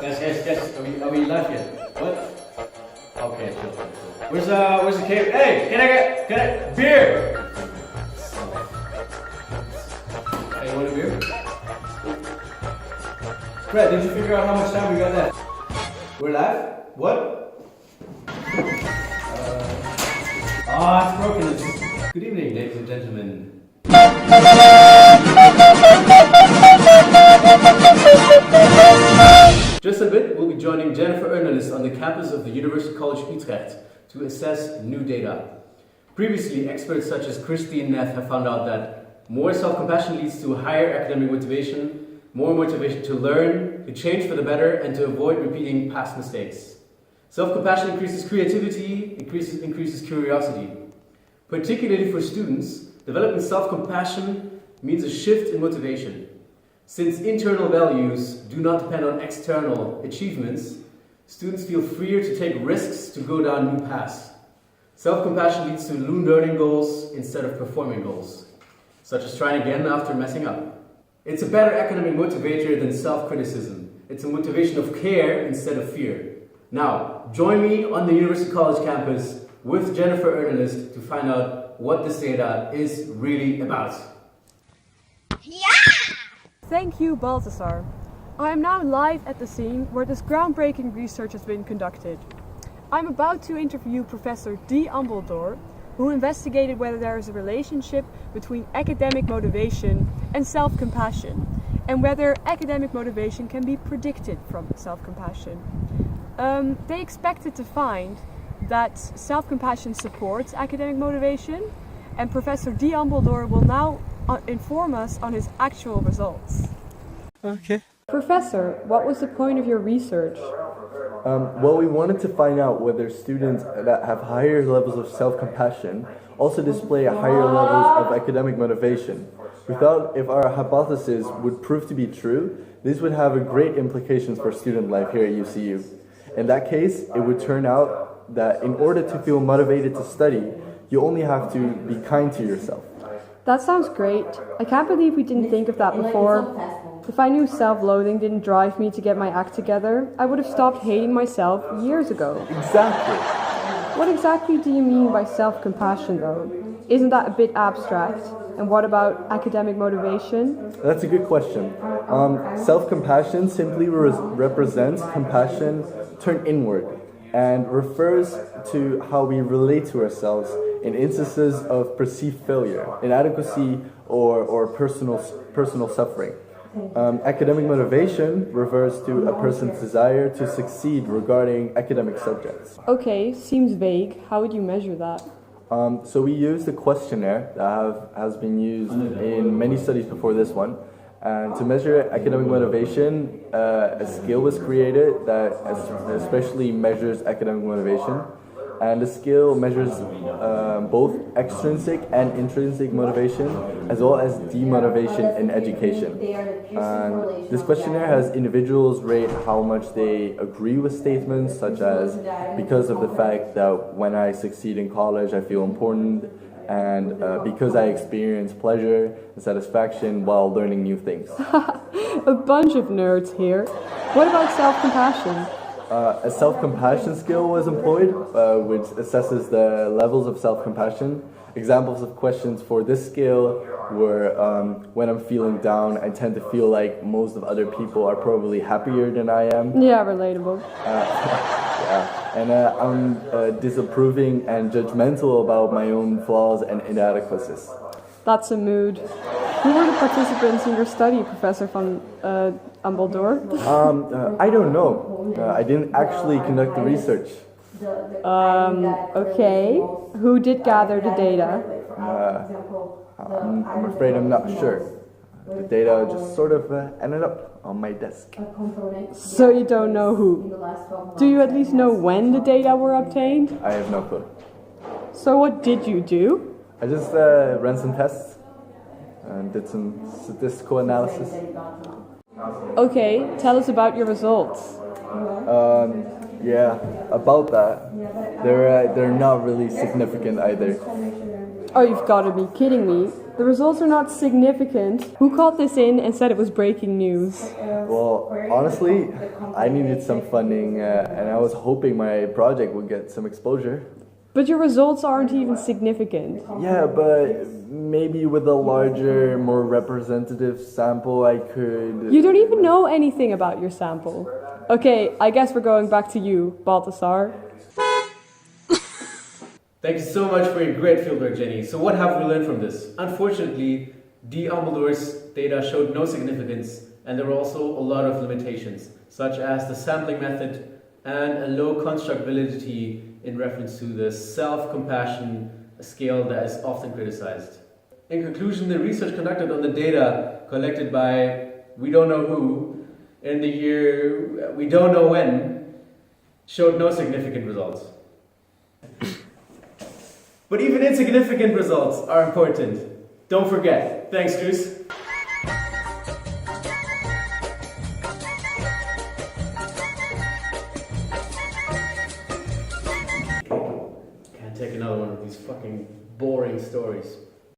Guys, are we live yet? What? Okay, sure. Where's the cake? Hey, can I get beer? Hey, you want a beer? Fred, did you figure out how much time we got left? We're live? What? It's broken. Good evening, ladies and gentlemen. Just a bit, we'll be joining Jennifer Ernest on the campus of the University College Utrecht to assess new data. Previously, experts such as Christine Neff have found out that more self-compassion leads to higher academic motivation, more motivation to learn, to change for the better, and to avoid repeating past mistakes. Self-compassion increases creativity, increases curiosity. Particularly for students, developing self-compassion means a shift in motivation. Since internal values do not depend on external achievements, students feel freer to take risks to go down new paths. Self-compassion leads to learning goals instead of performing goals, such as trying again after messing up. It's a better academic motivator than self-criticism. It's a motivation of care instead of fear. Now, join me on the University College campus with Jennifer Ernest to find out what this data is really about. Thank you, Balthasar. I am now live at the scene where this groundbreaking research has been conducted. I'm about to interview Professor D. Ambledore, who investigated whether there is a relationship between academic motivation and self-compassion, and whether academic motivation can be predicted from self-compassion. They expected to find that self-compassion supports academic motivation, and Professor D. Ambledore will now inform us on his actual results. Okay. Professor, what was the point of your research? Well, we wanted to find out whether students that have higher levels of self-compassion also display higher levels of academic motivation. We thought if our hypothesis would prove to be true, this would have a great implications for student life here at UCU. In that case, it would turn out that in order to feel motivated to study, you only have to be kind to yourself. That sounds great. I can't believe we didn't think of that before. If I knew self-loathing didn't drive me to get my act together, I would have stopped hating myself years ago. Exactly. What exactly do you mean by self-compassion, though? Isn't that a bit abstract? And what about academic motivation? That's a good question. Self-compassion simply represents compassion turned inward and refers to how we relate to ourselves in instances of perceived failure, inadequacy, or personal suffering. Academic motivation refers to a person's desire to succeed regarding academic subjects. Okay, seems vague. How would you measure that? So we used a questionnaire that has been used in many studies before this one. And to measure academic motivation, a scale was created that especially measures academic motivation. And the scale measures both extrinsic and intrinsic motivation, as well as demotivation in education. And this questionnaire has individuals rate how much they agree with statements, such as because of the fact that when I succeed in college, I feel important, and because I experience pleasure and satisfaction while learning new things. A bunch of nerds here. What about self-compassion? A self-compassion scale was employed, which assesses the levels of self-compassion. Examples of questions for this scale were when I'm feeling down, I tend to feel like most of other people are probably happier than I am. Yeah, relatable. And I'm disapproving and judgmental about my own flaws and inadequacies. That's a mood. Who were the participants in your study, Professor van Ambledore? I don't know. I didn't actually conduct the research. Okay. Who did gather the data? I'm afraid I'm not sure. The data just sort of ended up on my desk. So you don't know who? Do you at least know when the data were obtained? I have no clue. So what did you do? I just ran some tests and did some statistical analysis. Okay, tell us about your results. Yeah, about that. They're not really significant either. Oh, you've got to be kidding me. The results are not significant. Who called this in and said it was breaking news? Well, honestly, I needed some funding and I was hoping my project would get some exposure. But your results aren't even significant. Yeah, but maybe with a larger, more representative sample I could... You don't even know anything about your sample. Okay, I guess we're going back to you, Balthasar. Thank you so much for your great fieldwork, Jenny. So what have we learned from this? Unfortunately, Dumbledore's data showed no significance, and there were also a lot of limitations, such as the sampling method and a low constructability in reference to the self-compassion scale that is often criticized. In conclusion, the research conducted on the data collected by we don't know who in the year we don't know when showed no significant results. But even insignificant results are important. Don't forget. Thanks, Guus. Can't take another one of these fucking boring stories.